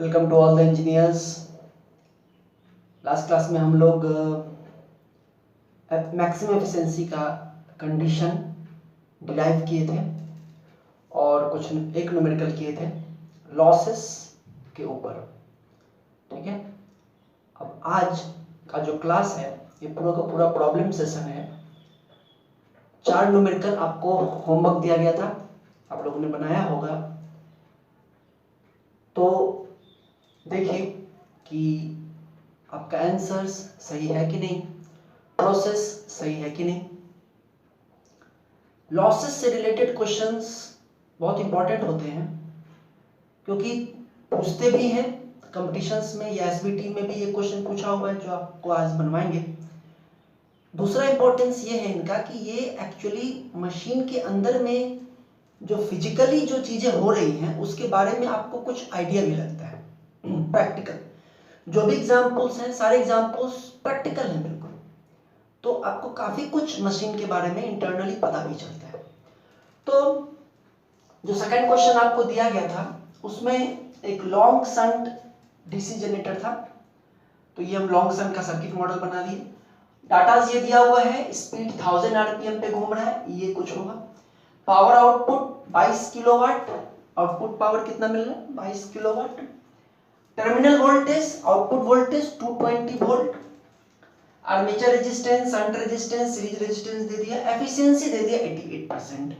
Welcome to all the engineers. Last class में हम लोग मैक्सिमम एफिशिएंसी का कंडीशन डिराइव किए थे और कुछ एक न्यूमेरिकल किए थे लॉसेस के ऊपर। ठीक है, अब आज का जो क्लास है ये पूरा का पूरा प्रॉब्लम सेशन है। 4 न्यूमेरिकल आपको होमवर्क दिया गया था, आप लोगों ने बनाया होगा। तो देखिए कि आपका आंसर्स सही है कि नहीं, प्रोसेस सही है कि नहीं। लॉसेस से रिलेटेड क्वेश्चंस बहुत इंपॉर्टेंट होते हैं क्योंकि पूछते भी हैं कंपटीशंस में या एसबीटी में भी ये क्वेश्चन पूछा हुआ है जो आपको आज बनवाएंगे। दूसरा इंपॉर्टेंस ये है इनका कि ये एक्चुअली मशीन के अंदर में जो फिजिकली जो चीजें हो रही हैं उसके बारे में आपको कुछ आइडिया भी लगता है। प्रैक्टिकल जो भी एग्जांपल्स हैं सारे एग्जांपल्स प्रैक्टिकल हैं बिल्कुल, तो आपको काफी कुछ मशीन के बारे में इंटरनली पता भी चलता है। तो जो सेकंड क्वेश्चन आपको दिया गया था उसमें एक लॉन्ग शंट डीसी जनरेटर था, तो ये हम लॉन्ग शंट का सर्किट मॉडल बना दिए। डाटा ये दिया हुआ है, स्पीड 1000 आरपीएम पे घूम रहा है, ये कुछ होगा। Power output 22 kilowatt, output power कितना मिल रहा है 22 kilowatt. Terminal voltage output voltage 220 volt. Armature resistance, shunt resistance, series resistance दे दिया। एफिशिएंसी दे दिया 88%।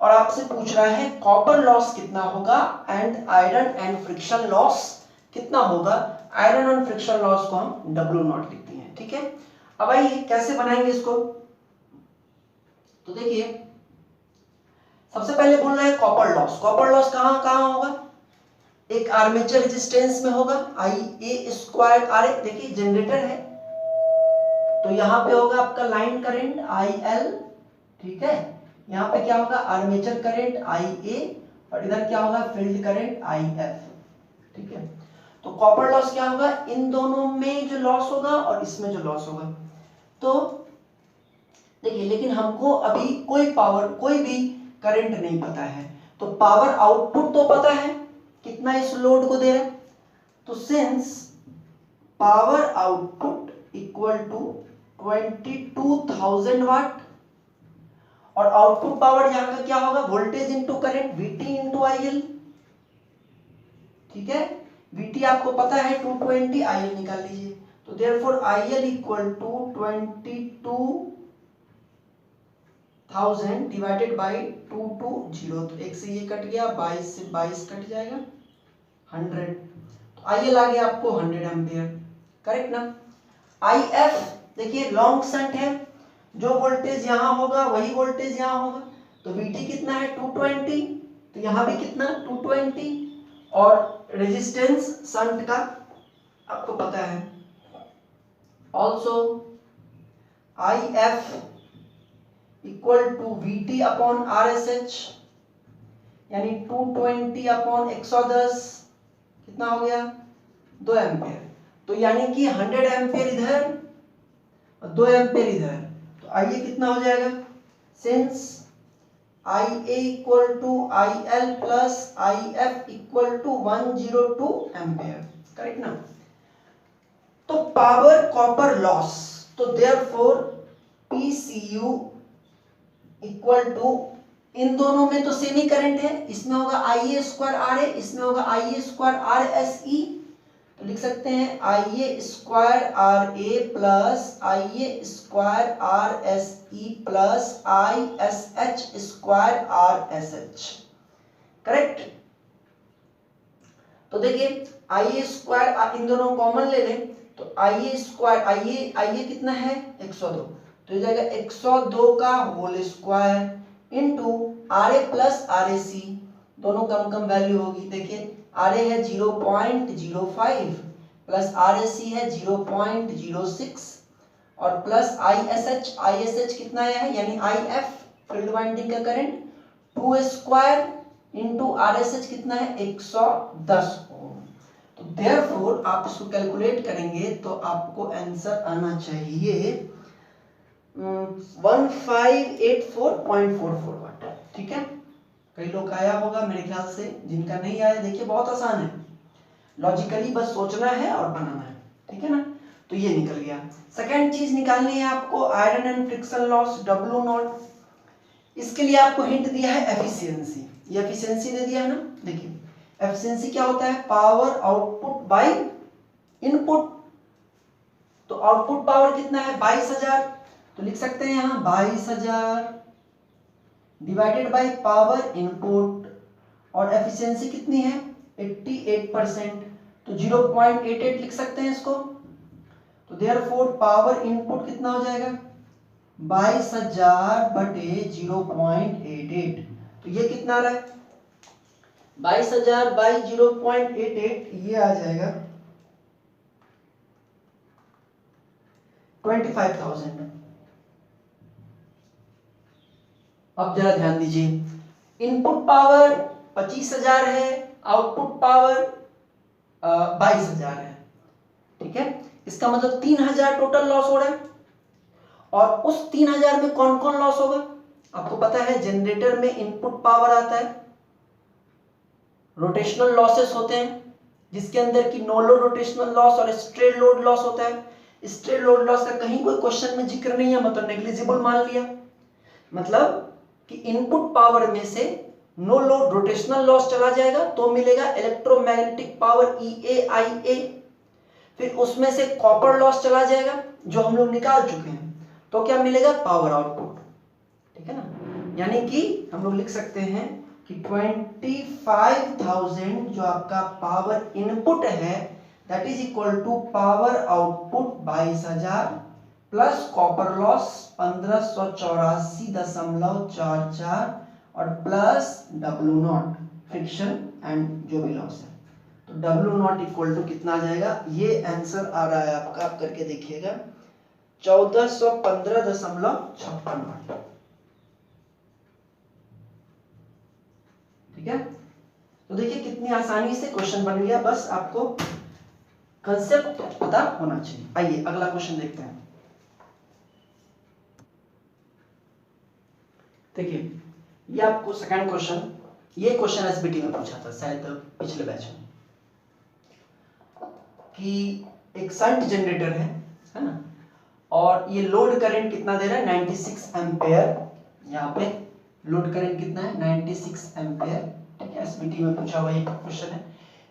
और आपसे पूछ रहा है कॉपर लॉस कितना होगा and iron and friction loss कितना होगा। आयरन एंड फ्रिक्शन लॉस को हम W0 लिखते हैं। ठीक है, अब आइए कैसे बनाएंगे इसको। तो देखिए सबसे पहले बोल रहा है कॉपर लॉस। कॉपर लॉस कहां कहां होगा, एक आर्मेचर रेजिस्टेंस में होगा IA² RA। देखिए जनरेटर है तो यहां पे होगा आपका लाइन करंट IL, ठीक है। यहां पे क्या होगा आर्मेचर करंट IA और इधर क्या होगा फील्ड करंट IF, ठीक है। तो कॉपर लॉस क्या होगा, इन दोनों में जो लॉस होगा और इसमें जो लॉस होगा। तो देखिए लेकिन हमको अभी कोई पावर कोई भी करंट नहीं पता है, तो पावर आउटपुट तो पता है कितना इस लोड को दे रहा है। तो since power output equal to 22,000 watt और आउटपुट पावर यहां का क्या होगा voltage into current VT into IL, ठीक है। VT आपको पता है 220, IL निकाल लीजिए। तो therefore IL equal to 22,000 divided by 220। तो एक से ये कट गया, 22 से 22 कट जाएगा 100। तो IL आ गया आपको 100 एम्पियर, करेक्ट ना। IF देखिए लॉन्ग शंट है, जो वोल्टेज यहां होगा वही वोल्टेज यहां होगा। तो VT कितना है 220, तो यहां भी कितना 220 और रेजिस्टेंस शंट का आपको पता है। Also IF equal to VT upon RSH, यानी 220 अपॉन 110 कितना हो गया 2 एम्पियर। तो यानी कि 100 एम्पियर इधर और 2 एम्पियर इधर। तो आइए कितना हो जाएगा, since IA equal to IL plus IF equal to 102 ampere, correct ना। तो पावर कॉपर लॉस, तो देयरफॉर PCU इक्वल टू, इन दोनों में तो सेमी करंट है, इसमें होगा IA² RA, इसमें होगा IA² RSE। तो लिख सकते हैं IA² RA plus IA² RSE plus ISH² RSH, correct. तो देखिए IA² इन दोनों कॉमन ले लें तो IA कितना है 102, तो जाएगा 102 का whole square into RA plus RAC, दोनों कम कम वैल्यू होगी। देखिए RA है 0.05 प्लस RAC है 0.06 और प्लस ISH कितना है यानी IF फील्ड वाइंडिंग का करंट 2 स्क्वायर इनटू RSH कितना है 110 ओम। तो देयरफॉर आप इसको कैलकुलेट करेंगे तो आपको आंसर आना चाहिए 1584.44 वाट, ठीक है। कई लोग आया होगा मेरे ख्याल से, जिनका नहीं आया देखिए बहुत आसान है। लॉजिकली बस सोचना है और बनाना है, ठीक है ना। तो ये निकल गया। सेकेंड चीज निकालनी है आपको iron and friction loss W0। इसके लिए आपको हिंट दिया है एफिशिएंसी, ये एफिशिएंसी दे दिया है ना। देखिए एफिशिएंसी क्या होता है, पावर आउटपुट बाय इनपुट। तो आउटपुट पावर कितना है 22,000, तो लिख सकते हैं यहां 22,000 डिवाइडेड बाय पावर इनपुट, और एफिशिएंसी कितनी है 88%, तो 0.88 लिख सकते हैं इसको। तो देयरफॉर पावर इनपुट कितना हो जाएगा 22,000 बटे 0.88, तो ये कितना आ रहा है 22,000 बाई 0.88, ये आ जाएगा 25,000। अब जरा ध्यान दीजिए, इनपुट पावर 25,000 है, आउटपुट पावर 22,000 है, ठीक है। इसका मतलब 3,000 टोटल लॉस हो रहा है। और उस 3,000 में कौन कौन लॉस होगा, आपको पता है जनरेटर में इनपुट पावर आता है, रोटेशनल लॉसेस होते हैं जिसके अंदर की नो लोड रोटेशनल लॉस और स्ट्रेट लोड लॉस होता है। स्ट्रेट लोड लॉस का कहीं कोई क्वेश्चन में जिक्र नहीं है, मतलब नेग्लिजिबल मान लिया। मतलब कि इनपुट पावर में से नो लोड रोटेशनल लॉस चला जाएगा तो मिलेगा इलेक्ट्रोमैग्नेटिक पावर EAIA। फिर उसमें से कॉपर लॉस चला जाएगा जो हम लोग निकाल चुके हैं, तो क्या मिलेगा पावर आउटपुट, ठीक है ना। यानी कि हम लोग लिख सकते हैं कि 25,000 जो आपका पावर इनपुट है that is equal to power output 22,000 plus copper loss 1584.44 और प्लस W0 फ्रिक्शन एंड जो भी लॉस है। तो W0 इक्वल टू कितना आ जाएगा, ये आंसर आ रहा है आपका, आप करके देखिएगा 1415.56। ठीक है। तो देखिए कितनी आसानी से क्वेश्चन बन गया, बस आपको कंसेप्ट पता होना चाहिए। आइए अगला क्वेश्चन देखते हैं। देखिए ये आपको सेकंड क्वेश्चन, ये क्वेश्चन एसबीटी में पूछा था शायद पिछले बैच में, कि एक शंट जनरेटर है ना, और ये लोड करंट कितना दे रहा है 96 एम्पेयर। यहाँ पे लोड करंट कितना है 96 एम्पेयर, ठीक है। एसबीटी में पूछा हुआ एक क्वेश्चन है।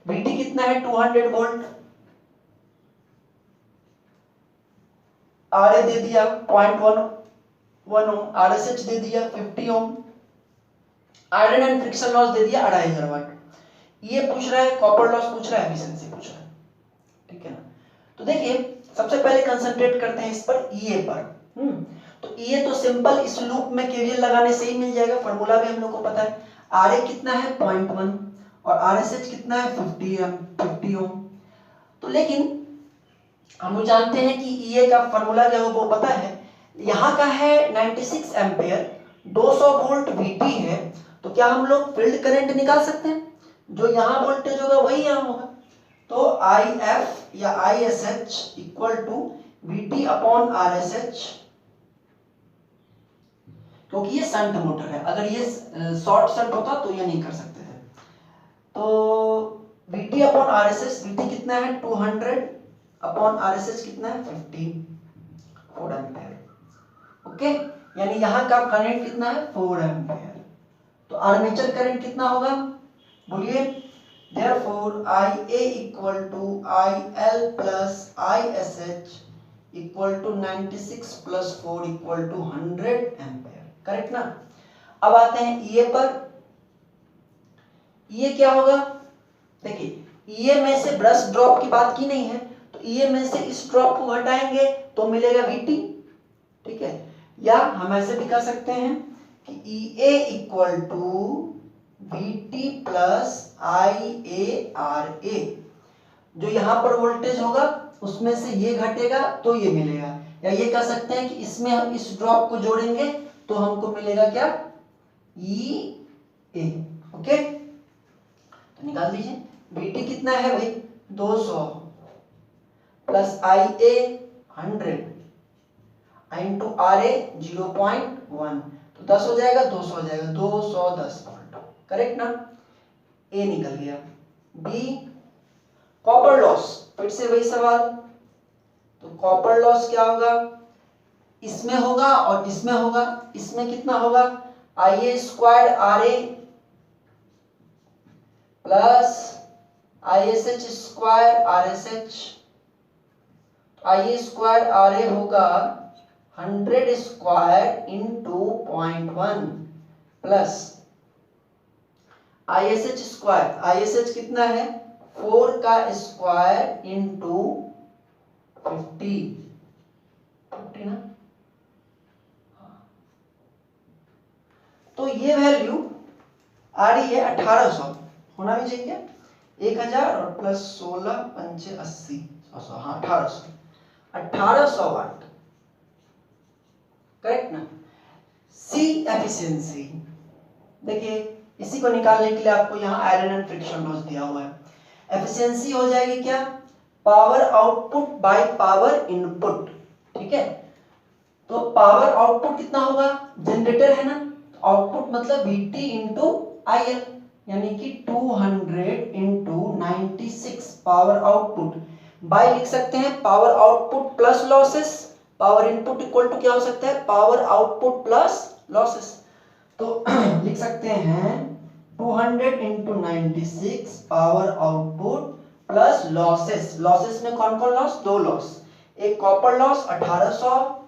वीटी कितना है 200 वोल्ट, आरए दे दिया 0.1 ओम, आरएसएच दे दिया 50 ओम, आयरन एंड फ्रिक्शन लॉस दे दिया 2500 वाट। ये पूछ रहा है कॉपर लॉस पूछ रहा है, एफिशिएंसी पूछ रहा है, ठीक है ना। तो देखिए सबसे पहले कंसंट्रेट करते हैं इस पर ईए पर। तो ईए तो सिंपल इस लूप में केवीएल लगाने से ही मिल जाएगा, फार्मूला भी हम लोग को पता है। आरए कितना है 0.1 और आरएसएच कितना है 50 ओम। तो लेकिन हम लोग जानते हैं कि ईए का फार्मूला क्या है वो पता है। यहाँ का है 96 एम्पेयर, 200 वोल्ट वीटी है, तो क्या हम लोग फील्ड करंट निकाल सकते हैं, जो यहाँ वोल्टेज होगा वही यहाँ होगा। तो IF या ISH equal to VT upon RSH, क्योंकि ये शंट मोटर है, अगर ये शॉर्ट शंट होता तो ये नहीं कर सकते थे। तो VT अपॉन RSH, VT कितना है 200 अपॉन RSH कितना है 54 एम्पेयर, ओके। यानी यहाँ का करंट कितना है 4 एम्पेयर। तो आर्मेचर करंट कितना होगा बोलिए, therefore IA equal to IL plus ISH equal to 96 plus 4 equal to 100 ampere, correct ना। अब आते हैं EA पर। EA क्या होगा, देखिए EA में से ब्रश ड्रॉप की बात की नहीं है, तो EA में से इस ड्रॉप को घटाएंगे तो मिलेगा VT, ठीक है। या हम ऐसे भी कर सकते हैं कि EA equal to VT plus IARA, जो यहां पर वोल्टेज होगा उसमें से ये घटेगा तो ये मिलेगा। या ये कह सकते हैं कि इसमें हम इस ड्रॉप को जोड़ेंगे तो हमको मिलेगा क्या EA, ओके। तो निकाल दीजिए VT कितना है भाई 200 प्लस IA 100 इंटू RA 0.1, तो 10 हो जाएगा 200 हो जाएगा 210 वोल्ट, करेक्ट ना। A निकल गया। B कॉपर लॉस, फिर से वही सवाल, तो कॉपर लॉस क्या होगा, इसमें होगा और इसमें होगा, इसमें कितना होगा, IA squared RA plus ISH square RSH, IA square RA होगा 100 square into 0.1 plus ISH square, ISH कितना है 4 का स्क्वायर इंटू 50 ना। तो ये वैल्यू आ रही है 1800, होना भी चाहिए 1000 और प्लस 16 पंचे 80, हाँ 1800 वाट, करेक्ट ना। सी एफिशिएंसी, देखिए इसी को निकालने के लिए आपको यहाँ आयरन एंड फ्रिक्शन लॉस दिया हुआ है। एफिशिएंसी हो जाएगी क्या, power output by power input, ठीक है। तो पावर आउटपुट कितना होगा, जनरेटर है ना, आउटपुट मतलब VT इंटू IL, यानी कि 200 इंटू 96 पावर आउटपुट, बाय लिख सकते हैं power output plus losses, power input equal to क्या हो सकता है, पावर आउटपुट प्लस लॉसेस। तो लिख सकते हैं 200 into 96 power output plus losses, losses में कौन कौन लॉस, दो लॉस, एक कॉपर लॉस 1800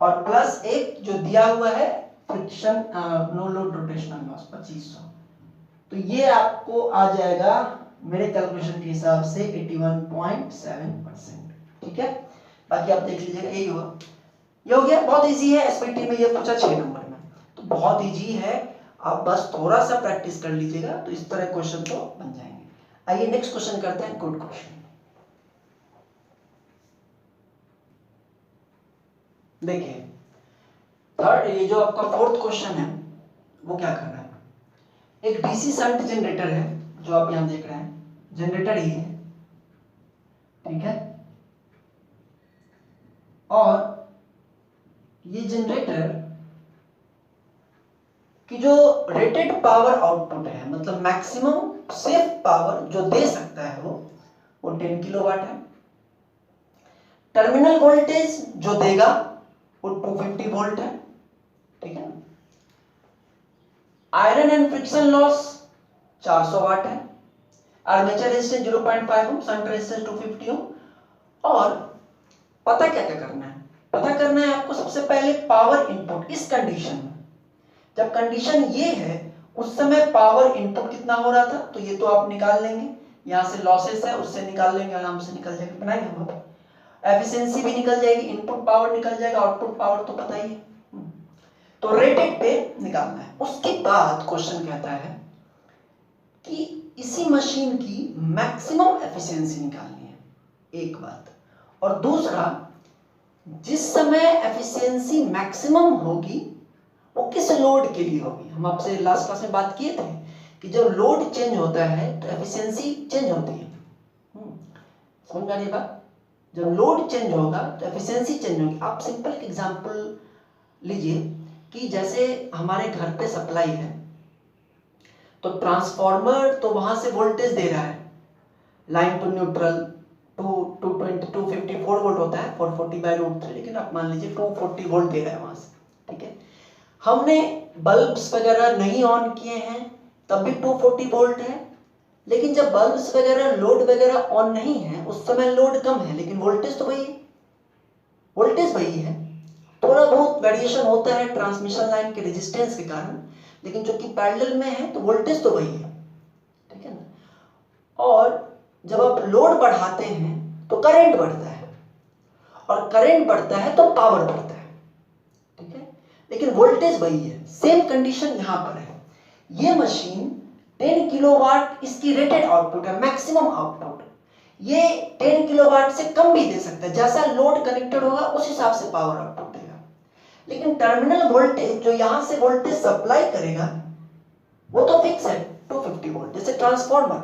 और प्लस एक जो दिया हुआ है friction no load rotational loss 2500। तो ये आपको आ जाएगा मेरे कैलकुलेशन के हिसाब से 81.7%, ठीक है। बाकी आप देख लीजिएगा, यही हुआ, ये हो गया, बहुत इजी है। एसपीटी में ये पूछा 6 नंबर में, तो बहुत इजी है, आप बस थोड़ा सा प्रैक्टिस कर लीजिएगा तो इस तरह क्वेश्चन तो बन जाएंगे। आइए नेक्स्ट क्वेश्चन करते हैं, गुड क्वेश्चन। देखिए थर्ड, ये जो आपका फोर्थ क्वेश्चन है वो क्या कर रहा है, एक डीसी शंट जनरेटर है जो आप यहां देख रहे हैं, जनरेटर ही है, ठीक है। और ये जनरेटर की जो रेटेड पावर आउटपुट है, मतलब मैक्सिमम सेफ पावर जो दे सकता है वो 10 किलोवाट है। टर्मिनल वोल्टेज जो देगा वो 250 वोल्ट है, ठीक है। आयरन एंड फ्रिक्शन लॉस 400 वाट है, आर्मेचर रेजिस्टेंस 0.5 ओम, शंट रेजिस्टेंस 250 ओम। और पता क्या क्या करना है, पता करना है आपको सबसे पहले पावर इनपुट इस कंडीशन में। जब कंडीशन ये है उस समय पावर इनपुट कितना हो रहा था, तो ये तो आप निकाल लेंगे, यहां से लॉसेस है उससे निकाल लेंगे, आराम से निकल जाएगा, बनाएंगे हम। एफिशिएंसी भी निकल जाएगी, इनपुट पावर निकल जाएगा, आउटपुट पावर तो पता ही है। तो रेटेड पे निकालना है। उसके बाद क्वेश्चन कहता है कि इसी मशीन की मैक्सिमम एफिशिएंसी निकालनी है, एक बात। और दूसरा, जिस समय एफिशिएंसी मैक्सिमम होगी वो किस लोड के लिए होगी। हम आपसे लास्ट क्लास में बात किए थे कि जब लोड चेंज होता है तो एफिशिएंसी चेंज होती है, समझ में आ रही बात। जब लोड चेंज होगा तो एफिशिएंसी चेंज होगी। आप सिंपल एग्जांपल लीजिए कि जैसे हमारे घर पे सप्लाई है, तो ट्रांसफार्मर तो वहां से वोल्टेज दे रहा है, लाइन टू न्यूट्रल 254 वोल्ट होता है, 440/√3, लेकिन आप मान लीजिए 240 वोल्ट दे रहा है वहां से, ठीक है। हमने बल्ब्स वगैरह नहीं ऑन किए हैं तब भी 240 वोल्ट है, लेकिन जब बल्ब्स वगैरह लोड वगैरह ऑन नहीं है उस समय लोड कम है, लेकिन वोल्टेज तो वही है, वोल्टेज वही है। थोड़ा बहुत वेरिएशन होता है ट्रांसमिशन लाइन के रेजिस्टेंस के कारण, लेकिन जो कि पैरेलल में है तो वोल्टेज तो वही है, ठीक है ना। और जब आप लोड बढ़ाते हैं तो करंट बढ़ता है, और करंट बढ़ता है तो पावर बढ़ता है, ठीक है, लेकिन वोल्टेज वही है। सेम कंडीशन यहां पर है। ये मशीन 10 किलोवाट इसकी रेटेड आउटपुट है, मैक्सिमम आउटपुट। ये 10 किलोवाट से कम भी दे सकता है, जैसा लोड कनेक्टेड होगा उस हिसाब से पावर आउटपुट देगा। लेकिन टर्मिनल वोल्टेज जो यहां से वोल्टेज सप्लाई करेगा वो तो फिक्स है 250 वोल्ट। जैसे ट्रांसफार्मर,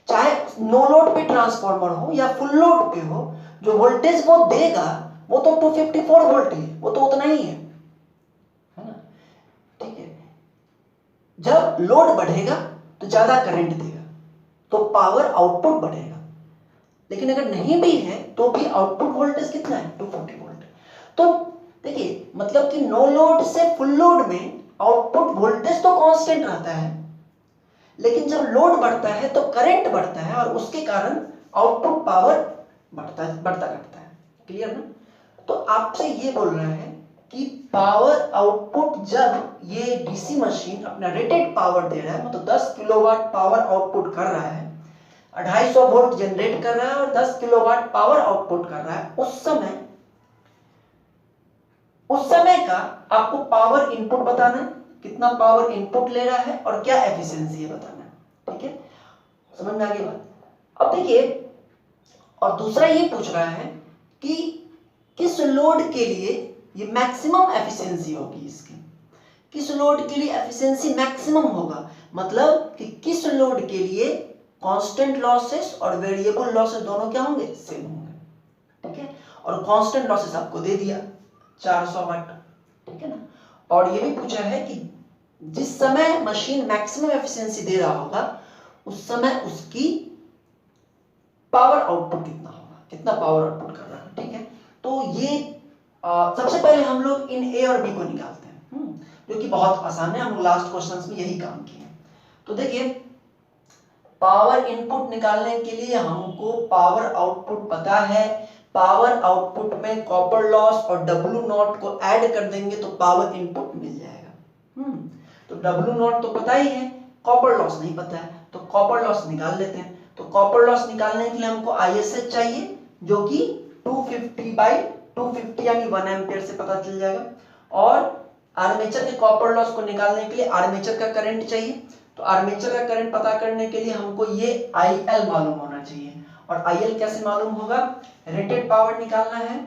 चाहे नो लोड पे ट्रांसफार्मर हो या फुल लोड पे हो, जो वोल्टेज वो देगा वो तो 254 वोल्ट ही है, वो तो उतना ही है ना, ठीक है। जब लोड बढ़ेगा तो ज्यादा करंट देगा, तो पावर आउटपुट बढ़ेगा। लेकिन अगर नहीं भी है तो भी आउटपुट वोल्टेज कितना है, 240 वोल्ट। तो देखिए मतलब कि नो लोड से फुल लोड में आउटपुट वोल्टेज तो कांस्टेंट रहता है, लेकिन जब लोड बढ़ता है तो करंट बढ़ता है और उसके कारण आउटपुट पावर बढ़ता घटता है। क्लियर ना? तो आपसे ये बोल रहा है कि पावर आउटपुट जब ये डीसी मशीन अपना रेटेड पावर दे रहा है, मतलब 10 किलोवाट पावर आउटपुट कर रहा है, 250 वोल्ट जनरेट कर रहा है और 10 किलोवाट पावर आउटपुट कर रहा है, उस समय का आपको पावर इनपुट बताना है, कितना पावर इनपुट ले रहा है और क्या एफिशिएंसी है बताना है। ठीक है, समझ में आ गई बात? अब देखिए, और दूसरा ये पूछ रहा है कि किस लोड के लिए ये मैक्सिमम एफिशिएंसी होगी इसकी, किस लोड के लिए एफिशिएंसी मैक्सिमम होगा, मतलब कि किस लोड के लिए कांस्टेंट लॉसेस और वेरिएबल लॉसेस दोनों क्या होंगे, सेम होंगे। ठीक है, और कांस्टेंट लॉसेस आपको दे दिया 400 वाट। ठीक है ना? और ये भी पूछा है कि जिस समय मशीन मैक्सिमम एफिशिएंसी दे रहा होगा उस समय उसकी पावर आउटपुट कितना होगा, कितना पावर आउटपुट कर रहा है। ठीक है, तो ये सबसे पहले हम लोग इन ए और बी को निकालते हैं, जो कि बहुत आसान है, हम लोग लास्ट क्वेश्चंस में यही काम किए। तो देखिए, पावर इनपुट निकालने के लिए हमको पावर आउटपुट पता है, पावर आउटपुट में कॉपर लॉस और W नॉट को ऐड कर देंगे तो पावर इनपुट मिल जाएगा। तो W नॉट तो पता ही है, कॉपर लॉस नहीं पता है, तो कॉपर लॉस निकाल लेते हैं। तो कॉपर लॉस निकालने के लिए हमको ISH चाहिए, जो कि 250/250 यानी 1 एम्पियर से पता चल जाएगा। और आर्मेचर के कॉपर लॉस को निकालने के लिए आर्मेचर का करंट चाहिए, तो आर्मेचर का करंट पता करने के लिए हमको ये IL मालूम होना चाहिए। और IL कैसे मालूम होगा, रेटेड पावर निकालना है।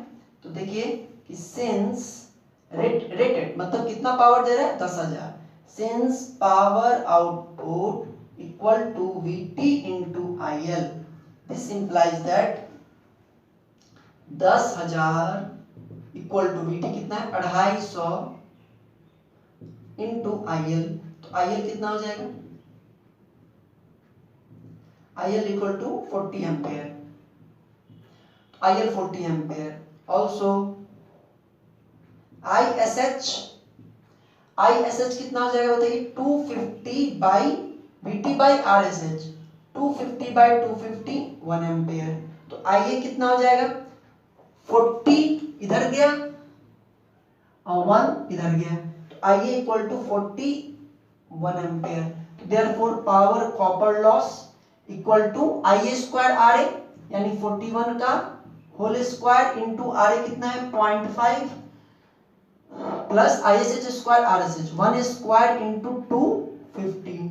तो देखिए कि सिंस रेटेड मतलब कितना पावर दे रहा है, 10,000, since power output equal to VT into IL, this implies that 10,000 equal to VT कितना है, 250 इंटू IL। तो IL कितना हो जाएगा, IL equal to 40 ampere, IL 40 ampere. Also ISH कितना हो जाएगा बताइए, 250/VT/RSH, 250/250 1 एम्पियर। तो IA कितना हो जाएगा, 40 इधर गया और 1 इधर गया, तो IA equal to 40 1 ampere. Therefore power copper loss equal to IA square RA, यानी 41 का होल स्क्वायर इंटू RA कितना है 0.5 plus ISH square RSH 1 square into 250।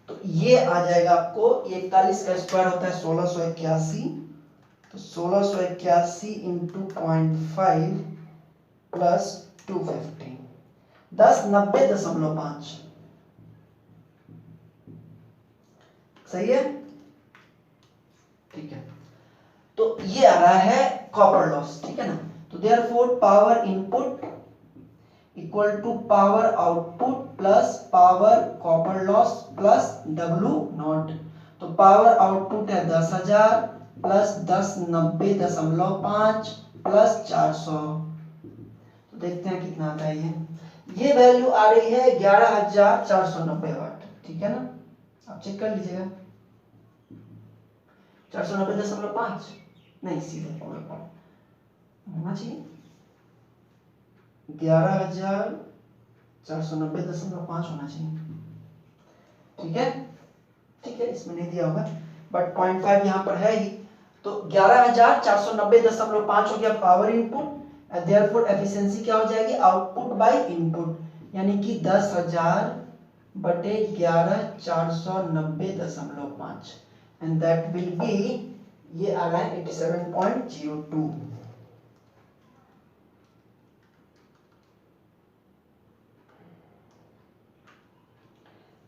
तो ये आ जाएगा आपको, 41 का स्क्वायर होता है 1681, तो 1681 इंटू 0.5 प्लस 250, 1090.5। सही है? ठीक है, तो ये आ रहा है कॉपर लॉस। ठीक है ना? तो therefore power input equal to power output plus power copper loss plus W naught. तो पावर आउटपुट है 10,000 प्लस 1090.5 प्लस 400। तो देखते हैं कितना आता है ये वैल्यू आ रही है 11,490 वाट। ठीक है ना? आप चेक कर लीजिएगा, 490.5 नहीं, सीधे होना चाहिए 11,490.5 होना चाहिए। ठीक है, ठीक है, इसमें नहीं दिया होगा बट 0.5 यहाँ पर है ही, तो 11,490.5 हो गया पावर इनपुट। देयरफॉर एफिशिएंसी क्या हो जाएगी, आउटपुट बाय इनपुट, यानी कि 10,000/11,490.5 एंड दैट विल बी, ये आ रहा है 87.02।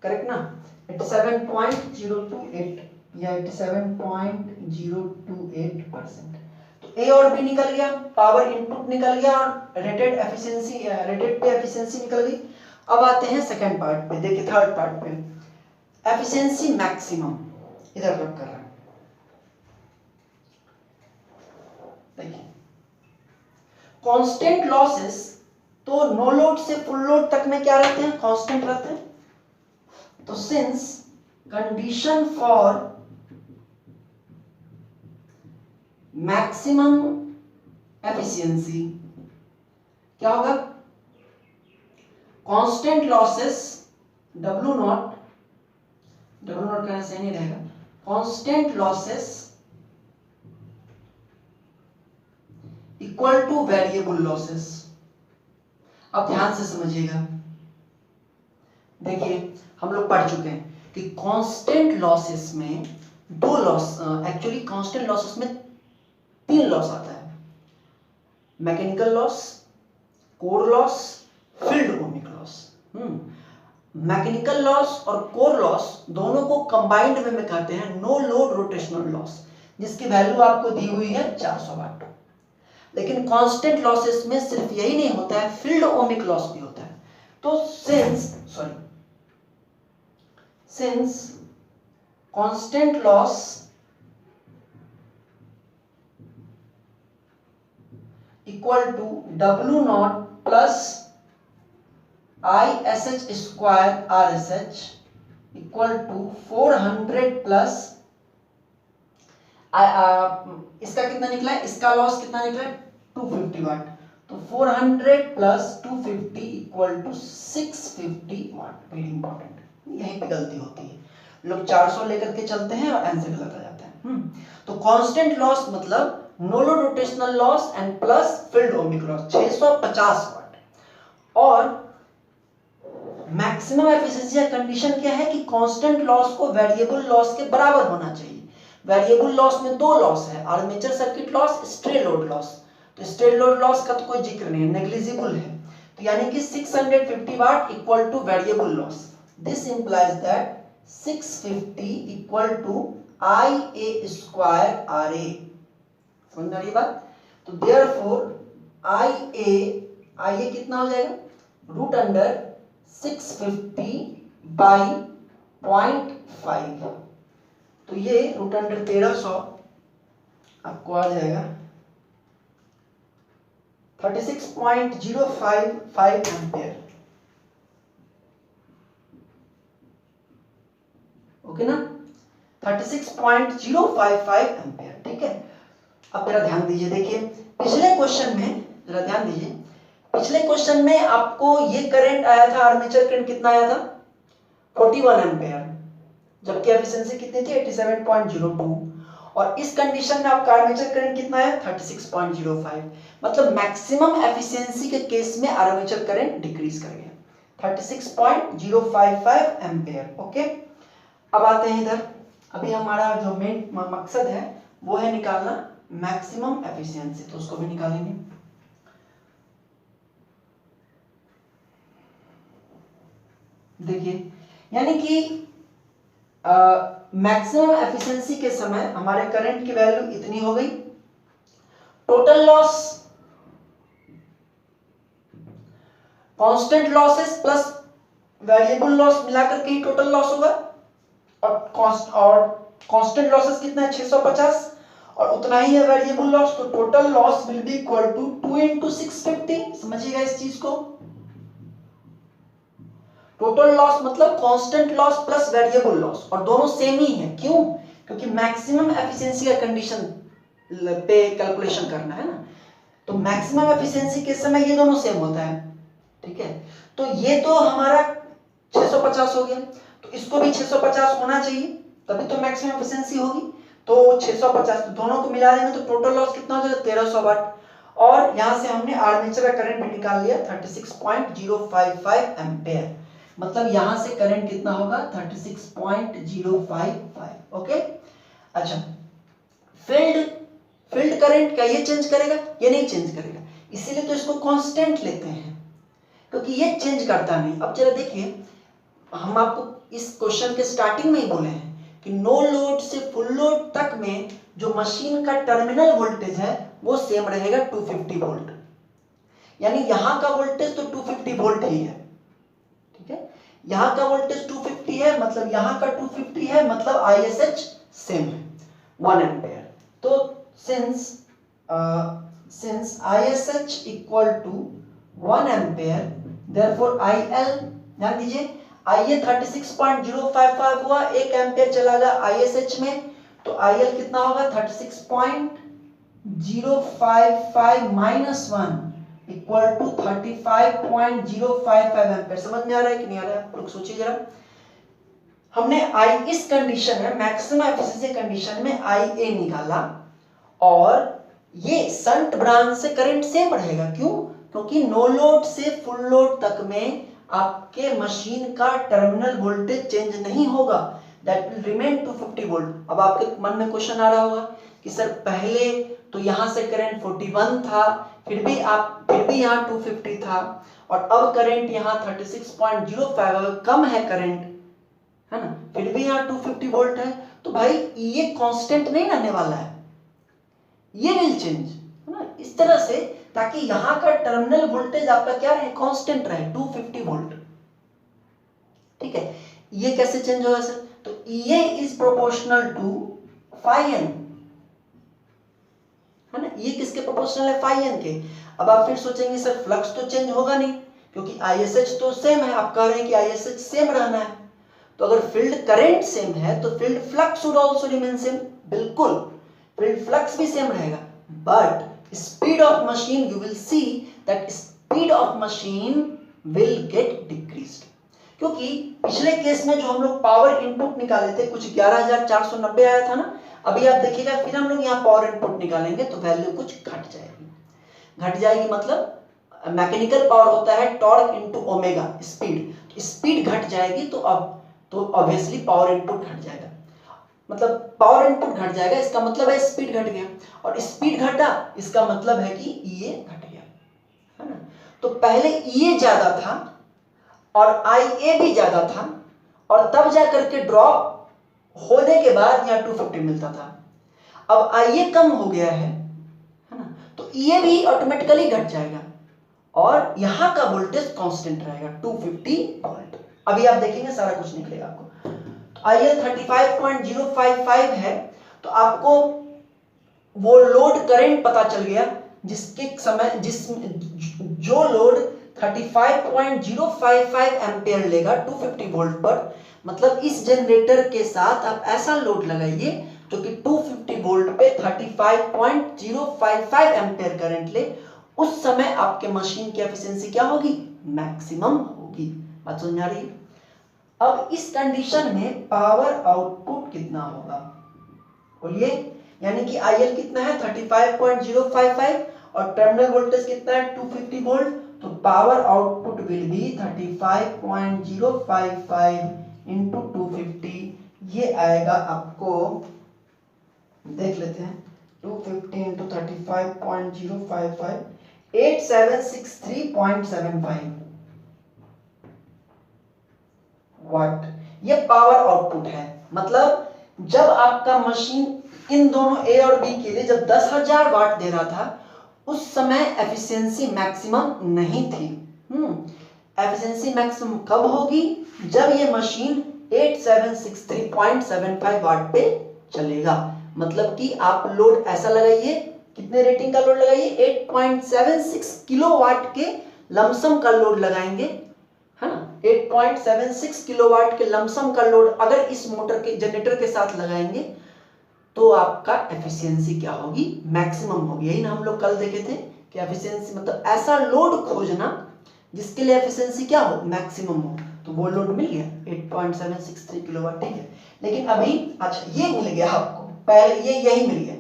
करेक्ट ना? 87.028 या 87.028%। तो ए और बी निकल गया, पावर इनपुट निकल गया और रेटेड पे एफिशिएंसी निकल गई। अब आते हैं सेकंड पार्ट पे, देखिए थर्ड पार्ट पे, एफिशिएंसी मैक्सिमम। इधर रब कर रहा है। देखिए कांस्टेंट लॉसेस तो नो लोड से फुल लोड तक में क्या रहते हैं, कांस्टेंट रहते हैं। तो since condition for maximum efficiency क्या होगा, कांस्टेंट लॉसेस W नॉट कहना सही नहीं रहेगा, constant losses equal to variable losses. अब ध्यान से समझिएगा, देखिए हम लोग पढ़ चुके हैं कि कांस्टेंट लॉसेस में दो लॉस, एक्चुअली कांस्टेंट लॉसेस में तीन लॉस आता है, mechanical loss, core loss, field ohmic loss. Mechanical loss और कोर लॉस दोनों को कंबाइंड में कहते हैं नो लोड रोटेशनल लॉस, जिसकी वैल्यू आपको दी हुई है 400 वाट। लेकिन कांस्टेंट लॉसेस में सिर्फ यही नहीं होता है, फील्ड ओमिक लॉस भी होता है। तो since constant loss equal to W naught plus ISH square RSH equal to 400 plus इसका कितना निकला है, इसका लॉस कितना निकला है 250 वाट। तो 400 plus 250 equal to 650 watt. Very important, यहीं पे गलती होती है, लोग 400 लेकर के चलते हैं और एन से गलत आ जाते हैं। तो कांस्टेंट लॉस मतलब no load rotational loss and plus field ohmic loss 650 watt. और मैक्सिमम एफिशिएंसी का कंडीशन क्या है कि कांस्टेंट लॉस को वेरिएबल लॉस के बराबर होना चाहिए। वेरिएबल लॉस में दो लॉस है, armature circuit loss, stray load loss. तो स्ट्रे लोड लॉस का तो कोई जिक्र नहीं है, नेग्लिजिबल है। तो यानी कि 650 watt equal to variable loss. This implies that 650 equal to IA square RA। समझ रही बात? तो देयरफॉर IA कितना हो जाएगा, रूट अंडर 650 बाई 0.5। तो ये रूट अंडर 1300 आपको आ जाएगा 36.055 एम्पियर। ओके ना, 36.055 एम्पियर। ठीक है, अब मेरा ध्यान दीजिए, देखिए पिछले क्वेश्चन में जरा ध्यान दीजिए, पिछले क्वेश्चन में आपको ये करंट आया था, आर्मेचर करंट कितना आया था 41 एम्पियर, जबकि एफिशिएंसी कितनी थी 87.02। और इस कंडीशन में आपका आर्मेचर करंट कितना है 36.05। मतलब मैक्सिमम एफिशिएंसी के केस में आर्मेचर करंट डिक्रीज कर गया 36.055 एम्पियर। ओके, अब आते हैं इधर। अभी हमारा जो मेन मकसद है वो है निकालना मैक्सिमम एफिशिएंसी, तो उसको भी निकालेंगे। देखिए यानी कि मैक्सिमम एफिशिएंसी के समय हमारे करंट की वैल्यू इतनी हो गई। Total loss, constant losses plus variable loss मिलाकर के ही टोटल लॉस होगा। और कांस्टेंट लॉसेस कितना है 650 और उतना ही है वेरिएबल लॉस। तो total loss will be equal to 2 into 650। समझिएगा इस चीज को, टोटल लॉस मतलब constant loss plus variable loss, और दोनों सेम ही है। क्यों? क्योंकि मैक्सिमम एफिशिएंसी का कंडीशन पे कैलकुलेशन करना है ना, तो मैक्सिमम एफिशिएंसी के समय ये दोनों सेम होता है। ठीक है, तो ये तो हमारा 650 हो गया, तो इसको भी 650 होना चाहिए, तभी तो मैक्सिमम एफिशिएंसी होगी। तो 650 तो दोनों को मिला देंगे तो टोटल लॉस कितना हो जाएगा 1300 वाट। और यहां से हमने आर्मेचर का करंट भी निकाल लिया 36.055 एम्पियर। मतलब यहां से करंट कितना होगा 36.055। ओके, अच्छा फील्ड करंट क्या ये चेंज करेगा? ये नहीं चेंज करेगा, इसीलिए तो इसको कांस्टेंट लेते हैं, क्योंकि ये चेंज करता नहीं। अब जरा देखिए, हम आपको इस क्वेश्चन के स्टार्टिंग में ही बोले हैं कि नो लोड से फुल लोड तक में जो मशीन का टर्मिनल वोल्टेज है वो सेम रहेगा 250 वोल्ट। यानी यहां का वोल्टेज तो 250 वोल्ट ही है। ठीक है, यहां का वोल्टेज 250 है, मतलब यहां का 250 है, मतलब ISH सेम है 1 एम्पेयर। तो since ISH equal to 1 ampere, therefore IL, ध्यान दीजिए IA 36.055 हुआ, 1 एम्पेयर चला गया ISH में, तो IL कितना होगा 36.055 माइनस 1 इक्वल टू 35.055 एम्पेयर। समझ में आ रहा है कि नहीं आ रहा है? आप लोग सोचिए जरा। हमने इस कंडीशन में, मैक्सिमम एफिशिएंसी कंडीशन में IA निकाला, और ये शंट ब्रांच से करंट सेम रहेगा। क्यों? क्योंकि नो लोड से फुल लोड तक में आपके मशीन का टर्मिनल वोल्टेज चेंज नहीं होगा, दैट विल रिमेन 250 वोल्ट। अब आपके मन में क्वेश्चन आ रहा होगा कि सर पहले तो यहां से करंट 41 था, फिर भी यहाँ 250 था, और अब करंट यहाँ 36.05 कम है करंट, है ना, फिर भी यहाँ 250 वोल्ट है, तो भाई ये कांस्टेंट नहीं रहने वाला है, ये विल चेंज, है ना, इस तरह से, ताकि यहां का टर्मिनल वोल्टेज आपका क्या रहे, कांस्टेंट रहे 250 वोल्ट। ठीक है, ये कैसे चेंज होगा सर? तो ये is proportional to phi n, है ना, ये किसके प्रोपोर्शनल है, phi n के। अब आप फिर सोचेंगे सर फ्लक्स तो चेंज होगा नहीं, क्योंकि ISH तो सेम है, आप कह रहे हैं कि ISH सेम रहना है, तो अगर फील्ड करंट सेम है तो field flux would also remain same. बिल्कुल, फील्ड फ्लक्स भी सेम रहेगा, but speed of machine, you will see that speed of machine will get decreased. क्योंकि पिछले केस में जो हम लोग पावर इनपुट निकाले थे, कुछ 11,490 आया था ना, अभी आप देखिएगा फिर हम लोग यहाँ पावर इनपुट निकालेंगे तो वैल्यू कुछ घट जाएगी। मतलब मैकेनिकल पावर होता है टॉर्क इनटू ओमेगा, स्पीड घट जाएगी, तो ऑब्वियसली पावर इनपुट घट जाएगा। मतलब पावर इनपुट घट जाएगा, इसका मतलब है स्पीड घट गया, और स्पीड घटा इसका मतलब है कि ये घट गया, है ना। तो पहले ये ज्यादा था और IA भी ज्यादा था, और तब जाकर के ड्रॉप होने के बाद यहाँ 250 मिलता था। अब IA कम हो गया है ना, तो ये भी ऑटोमेटिकली घट जाएगा, और यहाँ का वोल्टेज कांस्टेंट रहेगा 250 वोल्ट। अभी आप देखेंगे सारा कुछ निकलेगा आपको। तो IL 35.055 है, तो आपको वो लोड करंट पता चल गया जिसके समय जो लोड 35.055 एम्पियर लेगा 250 वोल्ट पर। मतलब इस जनरेटर के साथ आप ऐसा लोड लगाइए जो कि 250 वोल्ट पे 35.055 एम्पियर करंट ले, उस समय आपके मशीन की एफिशिएंसी क्या होगी, मैक्सिमम होगी। बात समझ आ रही है? अब इस कंडीशन में पावर आउटपुट कितना होगा, बोलिए। यानी कि IL कितना है 35.055 और टर्मिनल वोल्टेज कितना है 250 वोल्ट, तो power output will be 35.055 into 250। ये आएगा आपको, देख लेते हैं, 250 इंटू 35.055 8763.75 वाट। ये पावर आउटपुट है। मतलब जब आपका मशीन इन दोनों A और B के लिए जब 10,000 वाट दे रहा था, उस समय एफिशिएंसी मैक्सिमम नहीं थी। एफिशिएंसी मैक्सिमम कब होगी, जब ये मशीन 8763.75 वाट पे चलेगा। मतलब कि आप लोड ऐसा लगाइए, कितने रेटिंग का लोड लगाइए, 8.76 किलोवाट के लमसम का लोड लगाएंगे, है ना, 8.76 किलोवाट के लमसम का लोड अगर इस मोटर के जनरेटर के साथ लगाएंगे तो आपका एफिशिएंसी क्या होगी, मैक्सिमम होगी। यही ना हम लोग कल देखे थे कि एफिशिएंसी मतलब ऐसा लोड खोजना जिसके लिए एफिशिएंसी क्या हो, मैक्सिमम हो। तो वो लोड मिल गया 8.763 किलोवाट, ठीक है। लेकिन अभी अच्छा ये मिल गया आपको, पहले ये यही मिल गया,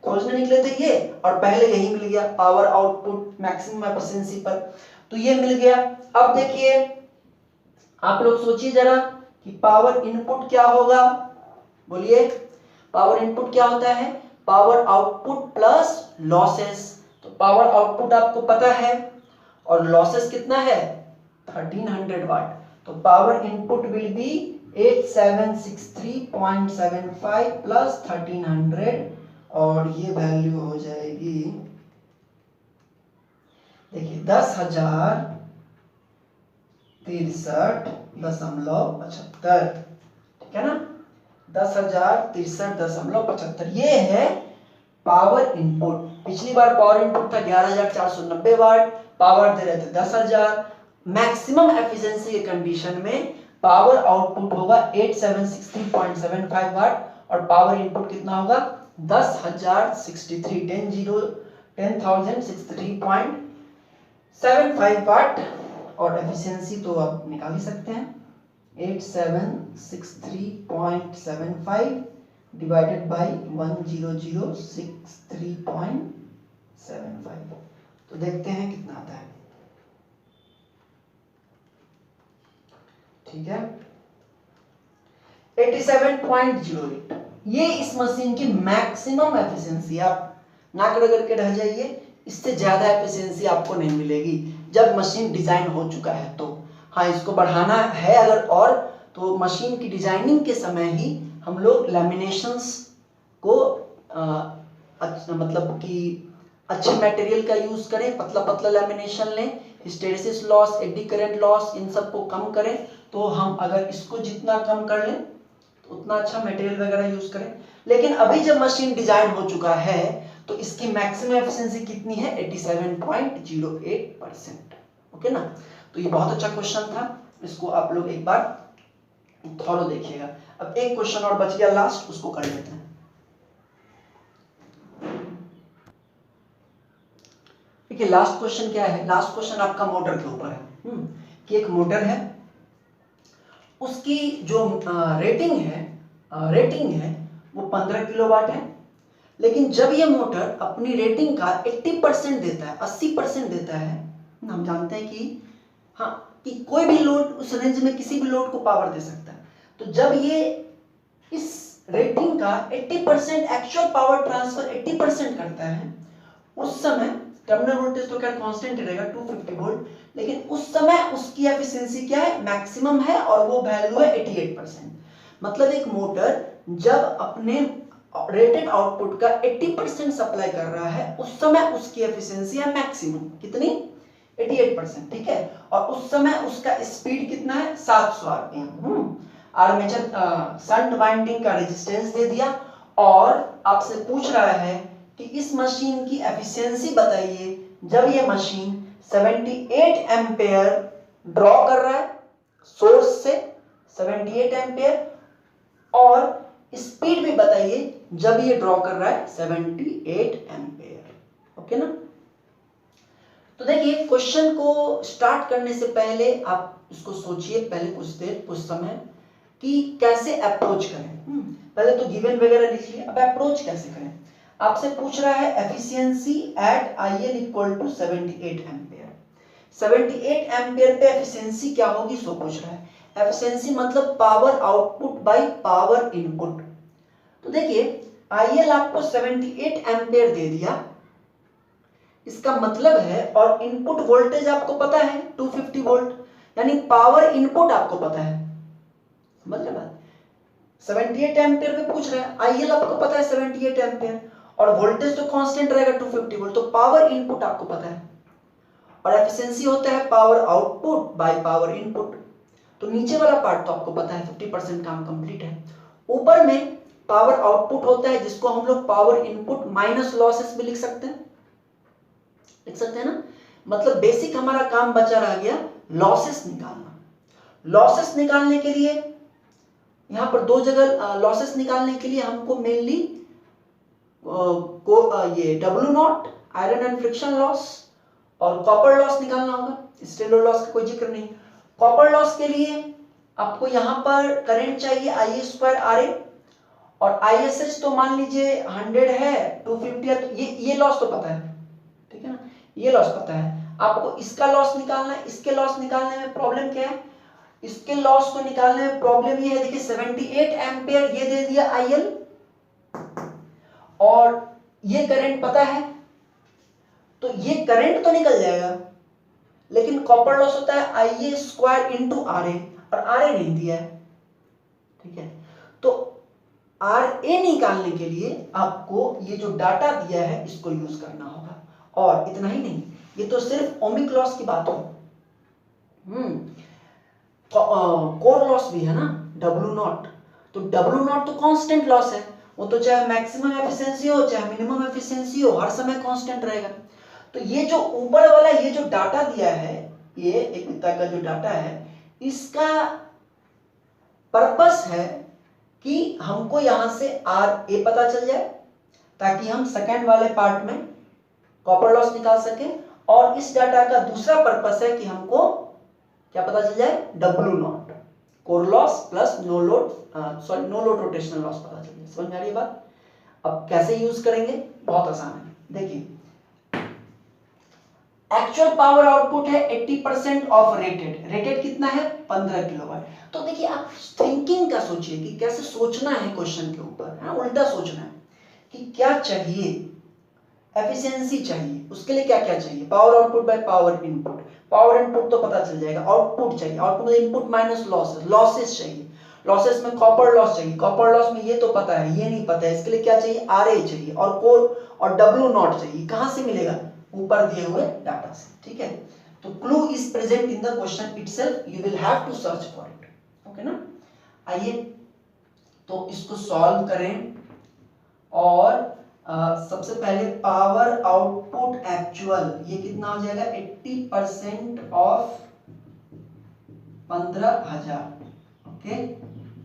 खोजने निकले थे ये, और पहले यही मिल गया पावर आउटपुट मैक्सिमम एफिशिएंसी पर, तो ये मिल गया। अब देखिए आप लोग सोचिए जरा कि पावर इनपुट क्या होगा, बोलिए। पावर इनपुट क्या होता है, पावर आउटपुट प्लस लॉसेस। तो पावर आउटपुट आपको पता है, और लॉसेस कितना है 1300 वाट। तो power input will be 8763.75 plus 1300, और ये वैल्यू हो जाएगी, देखिए 10,063.75, ठीक है ना। 10,063.75। ये है पावर इनपुट। पिछली बार पावर इनपुट था 11,490 वाट, पावर दे रहे थे 10,000। मैक्सिमम एफिशिएंसी के कंडीशन में पावर आउटपुट होगा 8763.75 वाट और पावर इनपुट कितना होगा 10,063 वाट। और एफिशिएंसी तो आप निकाल ही सकते हैं, 8763.75 डिवाइडेड बाई 10063.75। तो देखते हैं कितना आता है। ठीक है, 87.08। ये इस मशीन की मैक्सिमम एफिशिएंसी। आप ना करके रह जाइए, इससे ज्यादा एफिशिएंसी आपको नहीं मिलेगी जब मशीन डिजाइन हो चुका है तो। हाँ, इसको बढ़ाना है अगर और, तो मशीन की डिजाइनिंग के समय ही हम लोग लैमिनेशंस को मतलब कि अच्छे मटेरियल का यूज करें, पतला पतला लैमिनेशन लें, hysteresis loss, eddy current loss, इन सब को कम करें। तो हम अगर इसको जितना कम कर लें तो उतना अच्छा मटेरियल वगैरह यूज करें। लेकिन अभी जब मशीन डिजाइन हो चुका है तो इसकी मैक्सिमम एफिशिएंसी कितनी है 87.08%। ओके ना। तो ये बहुत अच्छा क्वेश्चन था, इसको आप लोग एक बार थॉरो देखिएगा। अब एक क्वेश्चन और बच गया लास्ट, उसको कर लेते हैं। देखिए लास्ट क्वेश्चन क्या है। लास्ट क्वेश्चन आपका मोटर के ऊपर है कि एक मोटर है, उसकी जो रेटिंग है वो 15 किलोवाट है। लेकिन जब ये मोटर अपनी रेटिंग का 80% देता है, 80% देता है, हम जानते हैं कि हाँ कि कोई भी लोड उस रेंज में किसी भी लोड को पावर दे सकता है। तो जब ये इस रेटिंग का 80% एक्चुअल पावर ट्रांसफर 80% करता है, उस समय टर्मिनल वोल्टेज तो क्या कांस्टेंट रहेगा 250 वोल्ट, लेकिन उस समय उसकी एफिशिएंसी क्या है, मैक्सिमम है, और वो वैल्यू है 88%। मतलब एक मोटर जब अपने रेटेड आउटपुट का 80% सप्लाई कर रहा है, उस समय उसकी एफिशिएंसी है मैक्सिमम कितनी 88%। ठीक है, और उस समय उसका स्पीड कितना है 700 आरपीएम। आर्मेचर शंट वाइंडिंग का रेजिस्टेंस दे दिया और आपसे पूछ रहा है कि इस मशीन की एफिशिएंसी बताइए जब ये मशीन 78 एम्पेयर ड्रॉ कर रहा है सोर्स से, 78 एम्पेयर, और स्पीड भी बताइए जब ये ड्रॉ कर रहा है 78 एम्पेयर। ओके ना। तो देखिए क्वेश्चन को स्टार्ट करने से पहले आप इसको सोचिए, पहले कुछ देर कुछ समय कि कैसे अप्रोच करें। पहले तो गिवन वगैरह लिख लिया, अब अप्रोच कैसे करें। आपसे पूछ रहा है efficiency at IL equal to 78 ampere. 78 ampere पे एफिशिएंसी क्या होगी सो पूछ रहा है। एफिशिएंसी मतलब power output by power input. तो देखिए IL आपको 78 एम्पेयर दे दिया, इसका मतलब है, और इनपुट वोल्टेज आपको पता है 250 वोल्ट, यानी पावर इनपुट आपको पता है। समझ रहे बात। 78 एम्पेयर पे पूछ रहा है, IL आपको पता है 78 एम्पेयर, और वोल्टेज तो कांस्टेंट रहेगा 250 वोल्ट, तो पावर इनपुट आपको पता है, और एफिशिएंसी होता है power output by power input. तो नीचे वाला पार्ट तो आपको पता है 50% काम कंप्लीट है। ऊपर में पावर आउटपुट होता है जिसको हम लोग पावर इनपुट माइनस लॉसेस भी लिख सकते हैं, ना। मतलब बेसिक हमारा काम बचा रह गया लॉसेस निकालना। लॉसेस निकालने के लिए यहां पर दो जगह लॉसेस निकालने के लिए हमको मेनली ये W0 iron and friction loss और कॉपर लॉस निकालना होगा। स्टेलर लॉस का कोई जिक्र नहीं। कॉपर लॉस के लिए आपको यहां पर करंट चाहिए Ia2 Ra, और ISH तो मान लीजिए 100 है, 250 है, तो ये लॉस तो पता है, ठीक है ना, ये लॉस पता है। आपको इसका लॉस निकालना है। इसके लॉस निकालने में प्रॉब्लम क्या है, इसके लॉस को निकालने में प्रॉब्लम ये है, देखिए 78 एम्पेयर ये दे दिया IL, और ये करंट पता है, तो ये करंट तो निकल जाएगा, लेकिन कॉपर लॉस होता है Ia2 इंटू RA, और RA नहीं दिया है। ठीक है, तो RA निकालने के लिए आपको ये जो डाटा दिया है इसको यूज करना होगा। और इतना ही नहीं, ये तो सिर्फ ओमिक लॉस की बात हो, कोर लॉस भी है ना W0, तो डब्ल्यू नॉट तो कांस्टेंट लॉस है, वो तो चाहे मैक्सिमम एफिशिएंसी हो चाहे मिनिमम एफिशिएंसी हो, हर समय कांस्टेंट रहेगा। तो ये जो ऊपर वाला ये जो डाटा दिया है, ये एक पिता का जो डाटा है, इसका पर्पस है कि हमको यहां से आर ए पता चल जाए ताकि हम सेकेंड वाले पार्ट में कॉपर लॉस निकाल सके, और इस डाटा का दूसरा पर्पस है कि हमको क्या पता चल जाए, W naught core loss plus no load rotational loss पता चल जाए। समझ में आ रही है बात? अब कैसे यूज करेंगे, बहुत आसान है। देखिए एक्चुअल पावर आउटपुट है 80% ऑफ रेटेड, रेटेड कितना है 15 किलोवाट। तो देखिए आप थिंकिंग का सोचिए कि कैसे सोचना है क्वेश्चन के ऊपर, उल्टा सोचना है कि क्या चाहिए, एफिशिएंसी चाहिए, उसके लिए क्या क्या चाहिए, power output by power input, power input तो पता चल जाएगा, आउटपुट चाहिए, output input minus losses, losses चाहिए, लॉसेस में कॉपर लॉस चाहिए, कॉपर लॉस में ये तो पता है, ये नहीं पता है, इसके लिए क्या चाहिए, आरए चाहिए, और कोर और डब्ल्यू नॉट चाहिए। कहां से मिलेगा, ऊपर दिए हुए डाटा से। ठीक है, तो clue is present in the question itself, you will have to search for it. Okay ना, आइए तो इसको सॉल्व करें। और सबसे पहले पावर आउटपुट एक्चुअल ये कितना हो जाएगा, 80% ऑफ 15,000। ओके,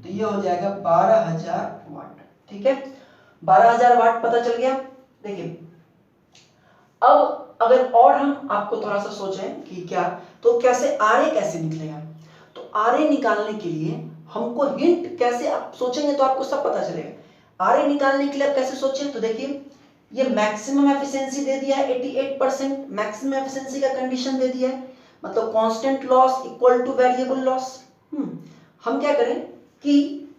तो ये हो जाएगा 12,000 वाट। ठीक है, 12,000 वाट पता चल गया। देखिए अब अगर और हम आपको थोड़ा सा सोचें कि क्या, तो कैसे आरए कैसे निकलेगा, तो आरए निकालने के लिए हमको हिंट कैसे, आप सोचेंगे तो आपको सब पता चलेगा। आरए निकालने के लिए आप कैसे सोचें, तो देखिए ये मैक्सिमम एफिशिएंसी दे दिया है 88%, मैक्सिमम एफिशिएंसी का कंडीशन दे दिया है, मतलब constant loss equal to variable loss. हम क्या करें कि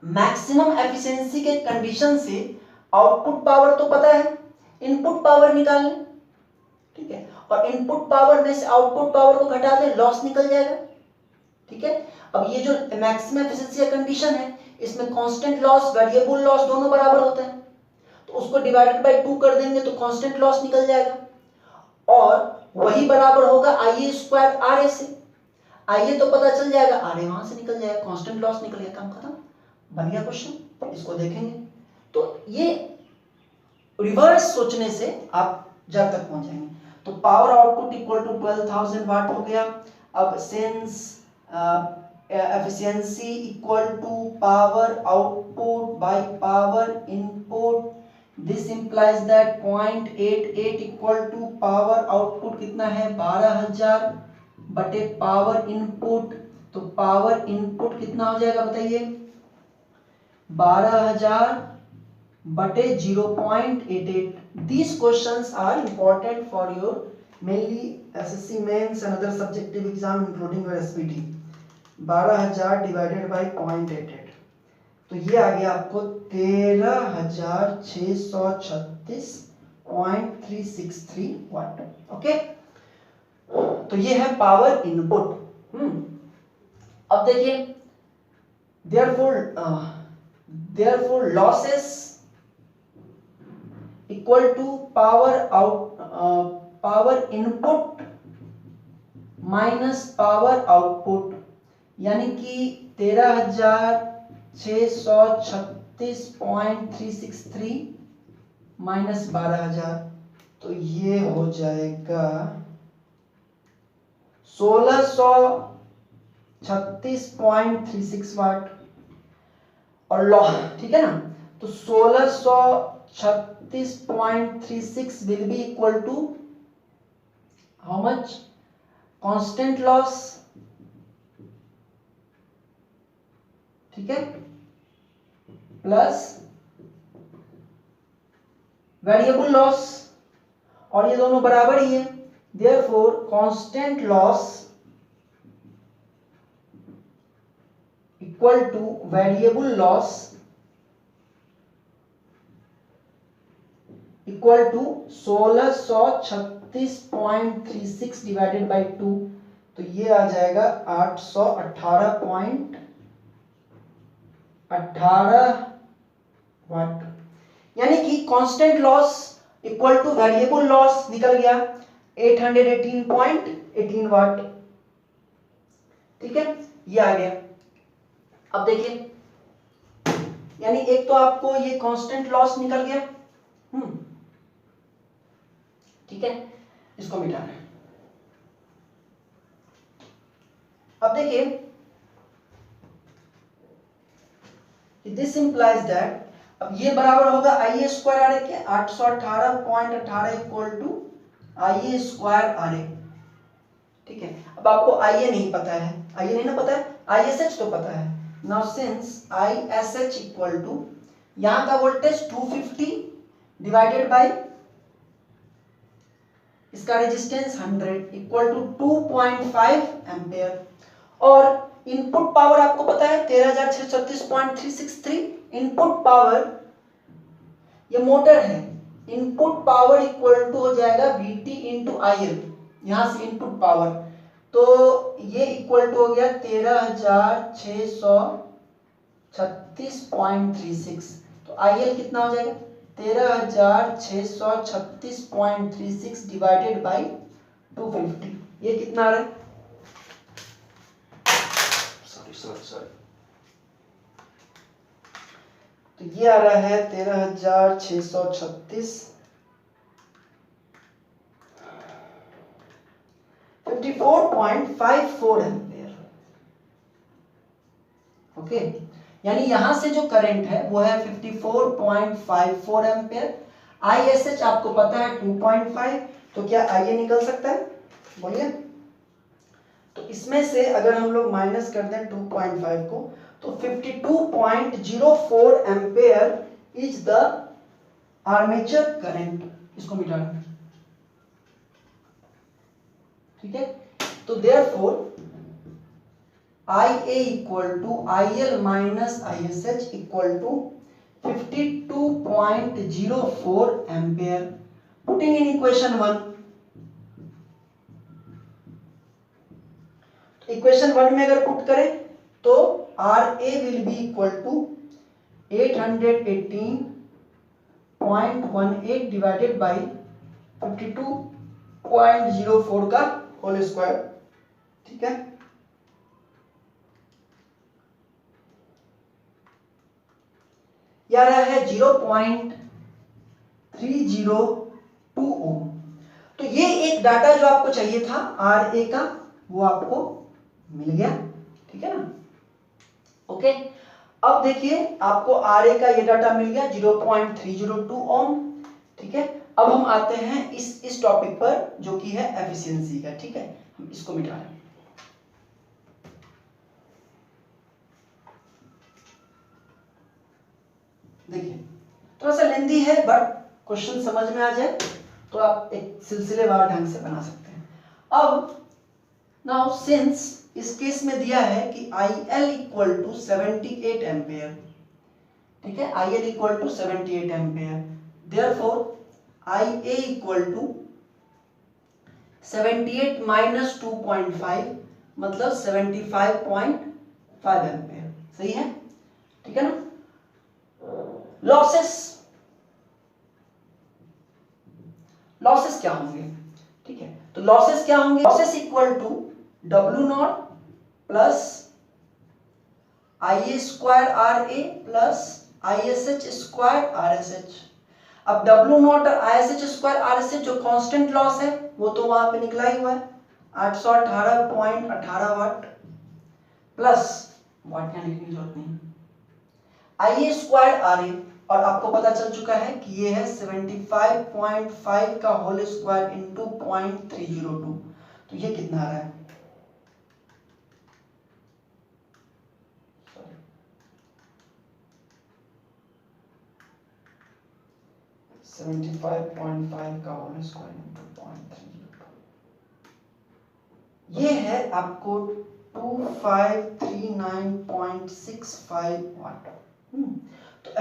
मैक्सिमम एफिशिएंसी के कंडीशन से आउटपुट पावर तो पता है, इनपुट पावर निकाल लें। ठीक है, और इनपुट पावर में से आउटपुट पावर को घटा दें, लॉस निकल जाएगा। ठीक है, अब ये जो मैक्सिमम एफिशिएंसी का कंडीशन है, इसमें कांस्टेंट लॉस वेरिएबल लॉस दोनों बराबर होते हैं, तो उसको डिवाइडेड बाय 2 कर देंगे तो कांस्टेंट लॉस निकल जाएगा, और वही बराबर होगा आईए स्क्वायर आरए से। आईए तो पता चल जाएगा, आरए वहां से निकल जाएगा, कांस्टेंट लॉस निकल गया, काम खत्म, बन गया क्वेश्चन। इसको देखेंगे तो ये रिवर्स सोचने से आप जब तक पहुंच जाएंगे। तो power output equal to 12,000 watt हो गया। अब since efficiency equal to power output by power input, this implies that 0.88 equal to power output कितना है 12,000 बटे पावर इनपुट, तो पावर इनपुट कितना हो जाएगा बताइए, 12,000 बटे 0.88। These questions are important for your mainly SSC mains and other subjective exam including your SPT। 12,000 divided by 0.88, तो ये आ गया आपको 13,636.363 वाट। ओके, तो ये है पावर इनपुट। अब देखिए therefore losses equal to power input minus power output, यानी कि 13,636.363 माइनस 12,000, तो ये हो जाएगा 1636.36 वाट। और लॉस, ठीक है ना, तो 1636.36 will be equal to how much, constant loss, ठीक है, प्लस वेरिएबल लॉस, और ये दोनों बराबर ही है, therefore constant loss equal to variable loss equal to 1636.36 divided by 2, तो ये आ जाएगा 818.18 वाट। यानी कि constant loss equal to variable loss निकल गया 818.18 वाट। ठीक है, ये आ गया। अब देखिए यानी एक तो आपको ये कांस्टेंट लॉस निकल गया, ठीक है, इसको मिटाना है। अब देखिए, दिस इंप्लाइज दैट, अब ये बराबर होगा आई ए स्क्वायर आर ए के 818.18 equal to I A square R A, ठीक है। अब आपको आई ए नहीं पता है, आई ए नहीं ना पता है, आई एस एच तो पता है। Now since I S H equal to, यहां का वोल्टेज 250 डिवाइडेड बाय इसका रेजिस्टेंस 100 इक्वल टू 2.5 एम्पेयर, और इनपुट पावर आपको पता है 13,636.363 इनपुट पावर, ये मोटर है, इनपुट पावर इक्वल टू हो जाएगा Vt इंटू आई एल, यहां से इनपुट पावर, तो ये इक्वल टू हो गया 13,636.36, तो आई एल कितना हो जाएगा 13,636.36 डिवाइडेड बाई 250, ये कितना आ रहा है, सॉरी, तो ये आ रहा है 54.54 एम्पेयर, ओके। यानी यहां से जो करंट है वो है 54.54 एम्पेयर। ISH आपको पता है 2.5, तो क्या IA निकल सकता है, बोलिए। तो इसमें से अगर हम लोग माइनस कर दें 2.5 को, तो 52.04 ampere is the armature current, इसको मिटाना, ठीक है। तो therefore IA equal to IL minus ISH equal to 52.04 ampere. Putting in equation 1, equation 1 में अगर पुट करें तो RA will be equal to 818.18 divided by 52.04 का होल स्क्वायर, ठीक है। यह रहा है 0.302 ओम। तो ये एक डाटा जो आपको चाहिए था RA का, वो आपको मिल गया, ठीक है ना, ओके। अब देखिए आपको RA का ये डाटा मिल गया 0.302 ओम, ठीक है। अब हम आते हैं इस टॉपिक पर जो कि है एफिशिएंसी का, ठीक है। हम इसको मिटा रहे हैं। देखिए थोड़ा सा लेंदी है, बट क्वेश्चन समझ में आ जाए तो आप एक सिलसिलेवार ढंग से बना सकते हैं। अब नाउ सिंस इस केस में दिया है कि IL इक्वल टू 78 एम्पेयर, ठीक है, IL equal to 78 ampere, therefore IA equal to 78 minus 2.5 मतलब 75.5 एम्पेयर, सही है, ठीक है ना। लॉसेस क्या होंगे, ठीक है, तो लॉसेस क्या होंगे, losses equal to W0 plus IA square RA plus ISH square RSH। अब W0 और ISH स्क्वायर RSH जो कांस्टेंट लॉस है वो तो वहां पे निकला ही हुआ है 818.18 वाट, प्लस वाट यहाँ लिखने की जरूरत नहीं, IA स्क्वायर RA, और आपको पता चल चुका है कि ये है 75.5 का होल स्क्वायर इंटू 0.302, तो ये कितना आ रहा है, 75.5 का होल स्क्वायर इंटू 0.302, ये है आपको 2539.65 वाट। तो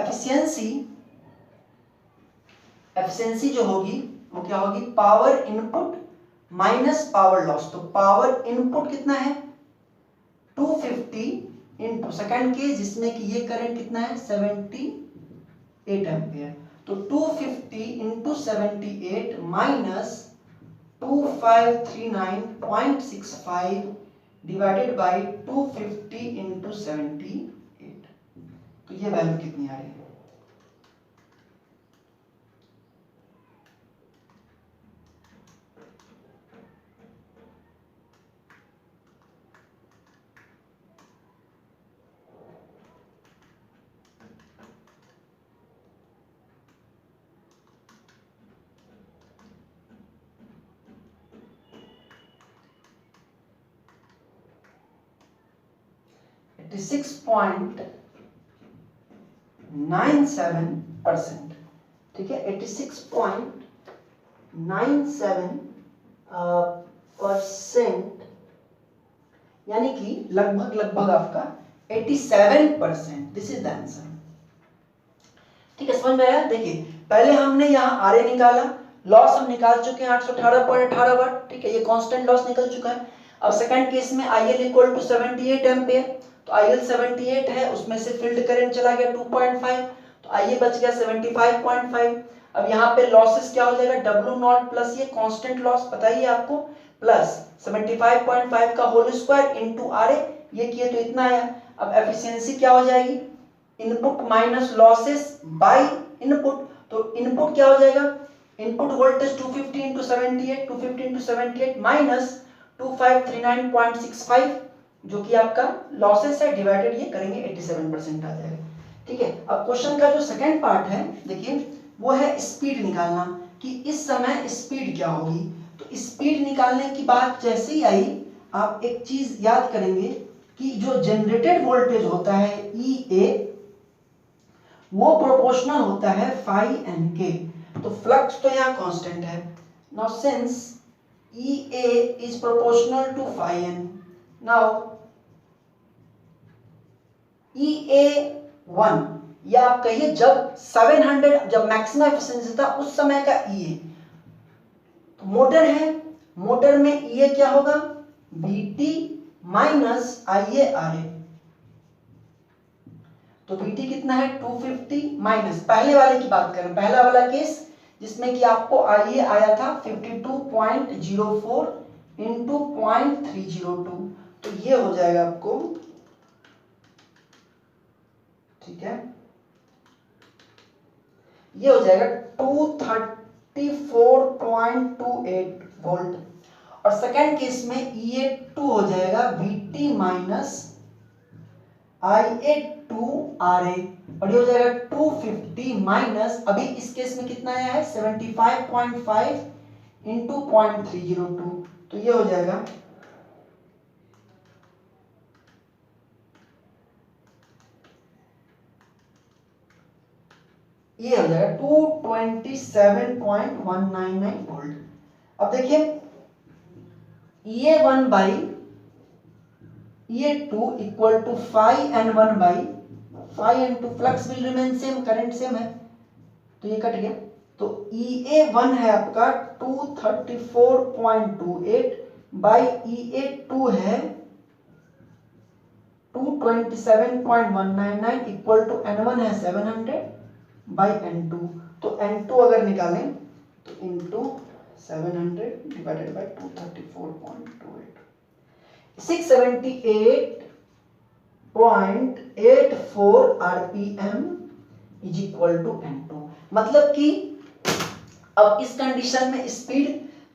एफिशिएंसी जो होगी वो क्या होगी, power input minus power loss. तो पावर इनपुट कितना है 250 इंटू सेकेंड के, जिसमें कि ये करंट कितना है 78 एम्पियर, तो 250 into 78 minus 2539.65 divided by 250 into 78, तो ये वैल्यू कितनी आ रही है? It is 6.97%, ठीक है, 86.97%, यानी कि लगभग आपका 87%। This is the answer. ठीक है, समझ में आया? देखिए पहले हमने यहाँ आर ए निकाला, लॉस हम निकाल चुके हैं 818.18 वाट, ठीक है, ये कांस्टेंट लॉस निकल चुका है। अब सेकंड केस में IL इक्वल टू 78 एम्पियर, तो IL 78 है, उसमें से फील्ड करंट चला गया 2.5, तो IA बच गया 75.5। अब यहाँ पे लॉसेस क्या हो जाएगा, W0 प्लस ये कांस्टेंट लॉस पता ही है आपको, प्लस 75.5 का होल स्क्वायर इनटू RA, ये किए तो इतना आया। अब एफिशिएंसी क्या हो जाएगी, input minus losses by input, तो इनपुट क्या हो जाएगा, input voltage 250 into 78, 250 into 78 minus 2539.65 जो कि आपका लॉसेस है, डिवाइडेड ये करेंगे 87% आ जाएगा। ठीक है, अब क्वेश्चन का जो सेकंड पार्ट है देखिए, वो है स्पीड निकालना, कि इस समय स्पीड क्या होगी। तो स्पीड निकालने की बात जैसे ही आई, आप एक चीज याद करेंगे कि जो जनरेटेड वोल्टेज होता है EA, वो प्रोपोर्शनल होता है phi n के, तो फ्लक्स तो यहाँ कांस्टेंट है। Now since EA is proportional to phi n, now EA1, या आप कहिए जब 700 जब मैक्सिमम एफिशिएंसी था उस समय का EA, तो मोटर है, मोटर में EA क्या होगा, VT माइनस IARA, तो VT कितना है 250 माइनस, पहले वाले की बात करें, पहला वाला केस जिसमें कि आपको IA आया था 52.04 इंटू 0.302, तो ये हो जाएगा आपको, ठीक है, ये हो जाएगा 234.28 वोल्ट। और सेकेंड केस में EA2 हो जाएगा VT माइनस IA2RA, और ये हो जाएगा 250 माइनस, अभी इस केस में कितना आया है 75.5 इंटू 0.302, तो ये हो जाएगा ये हो जाएगा 227.199 वोल्ट। अब देखिए EA1 by EA2 equal to phi n1 by phi n2, flux will remain same, current same है, तो ये कट गया, तो EA1 है आपका 234.28 बाई EA2 है 227.199 इक्वल टू n1 है 700 बाई n2, तो n2 अगर निकालें तो into 700 divided by 234.28, 678.84 RPM is equal to n2। मतलब कि अब इस कंडीशन में स्पीड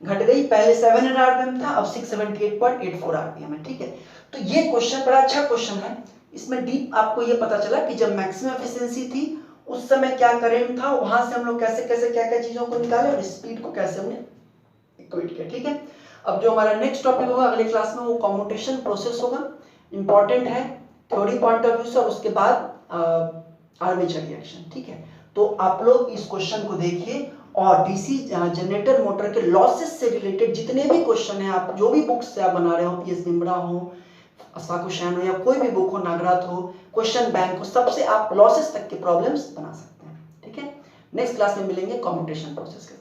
घट गई, पहले 700 RPM था, अब 678.84 RPM है। ठीक है, तो ये क्वेश्चन बड़ा अच्छा क्वेश्चन है, इसमें डीप आपको ये पता चला कि जब मैक्सिमम एफिशिएंसी थी उस समय क्या करंट था, वहां से हम लोग कैसे कैसे क्या क्या चीजों को निकाले और स्पीड को कैसे हमने इक्वेट किया। ठीक है, अब जो हमारा नेक्स्ट टॉपिक होगा अगले क्लास में वो कम्यूटेशन प्रोसेस होगा, इंपॉर्टेंट है थ्योरी पॉइंट ऑफ व्यू से, और उसके बाद आर्मेचर रिएक्शन। ठीक है, तो आप लोग इस क्वेश्चन को देखिए, और डीसी जनरेटर मोटर के लॉसेस से रिलेटेड जितने भी क्वेश्चन है, आप जो भी बुक्स से आप बना रहे हो, PS बिमरा हो, असाकुशैन हो, या कोई भी बुक हो, नागराथ हो, क्वेश्चन बैंक हो, सबसे आप लॉसेस तक के प्रॉब्लम्स बना सकते हैं। ठीक है, नेक्स्ट क्लास में मिलेंगे कम्यूटेशन प्रोसेस के।